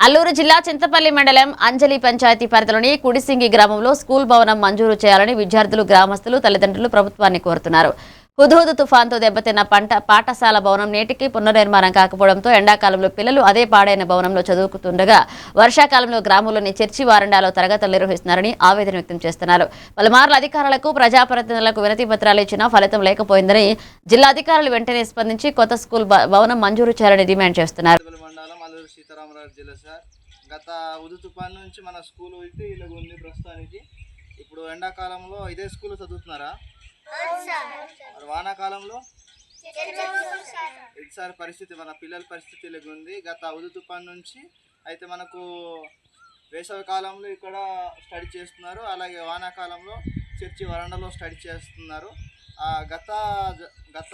అల్లూరు జిల్లా చింతపల్లి మండలం అంజలి పంచాయతీ పరిధిలోని కుడిసింగి గ్రామంలో స్కూల్ భవనం మంజూరు చేయాలని విద్యార్థులు, గ్రామస్తులు, తల్లిదండ్రులు ప్రభుత్వాన్ని కోరుతున్నారు. హుదూద్ తుఫాన్తో దెబ్బతిన్న పాఠశాల భవనం నేటికి పునర్నిర్మాణం కాకపోవడంతో ఎండాకాలంలో పిల్లలు అదే పాడైన భవనంలో చదువుకుతుండగా వర్షాకాలంలో గ్రామంలోని చర్చి వారండాలో తరగతులు నిర్వహిస్తున్నారని ఆవేదన వ్యక్తం చేస్తున్నారు. పలుమార్లు అధికారులకు, ప్రజాప్రతినిధులకు వినతి పత్రాలు ఇచ్చినా ఫలితం లేకపోయిందని జిల్లా అధికారులు వెంటనే స్పందించి కొత్త స్కూల్ భవనం మంజూరు చేయాలని డిమాండ్ చేస్తున్నారు. సీతారామరాజు జిల్లా సార్. గత ఉదు తుఫాన్ నుంచి మన స్కూల్ అయితే ఇలాగ ఉంది ప్రస్తుతానికి. ఇప్పుడు ఎండాకాలంలో ఇదే స్కూల్ చదువుతున్నారా? వానాకాలంలో ఈసారి పరిస్థితి మన పిల్లల పరిస్థితి ఇలాగ ఉంది. గత ఉదు తుఫాన్ నుంచి అయితే మనకు వేసవి కాలంలో ఇక్కడ స్టడీ చేస్తున్నారు, అలాగే వానాకాలంలో చర్చి వరండాలో స్టడీ చేస్తున్నారు. గత గత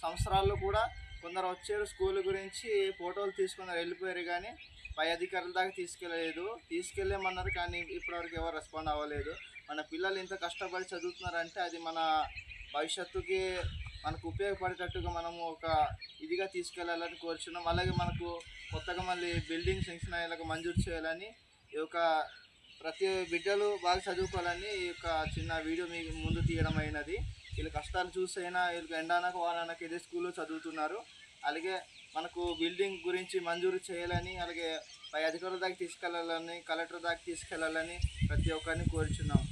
సంవత్సరాల్లో కూడా కొందరు వచ్చారు, స్కూల్ గురించి ఫోటోలు తీసుకున్నారు, వెళ్ళిపోయారు. కానీ పై అధికారుల దాకా తీసుకెళ్ళేమన్నారు, కానీ ఇప్పటివరకు ఎవరు రెస్పాండ్ అవ్వలేదు. మన పిల్లలు ఇంత కష్టపడి చదువుతున్నారంటే అది మన భవిష్యత్తుకి మనకు ఉపయోగపడేటట్టుగా మనము ఒక ఇదిగా తీసుకెళ్ళాలని కోరుచున్నాం. అలాగే మనకు కొత్తగా మళ్ళీ బిల్డింగ్ శాంక్షన్ అయ్యేలాగా మంజూరు చేయాలని, ఈ యొక్క ప్రతి బిడ్డలు బాగా చదువుకోవాలని ఈ యొక్క చిన్న వీడియో మీ ముందు తీయడం అయినది. వీళ్ళ కష్టాలు చూసైనా వీళ్ళకి ఎండానక వారానక ఇదే స్కూల్లో చదువుతున్నారు. అలాగే మనకు బిల్డింగ్ గురించి మంజూరు చేయాలని, అలాగే పై అధికారుల దాకా తీసుకెళ్ళాలని, కలెక్టర్ దాకా తీసుకెళ్ళాలని ప్రతి ఒక్కరిని కోరుచున్నాము.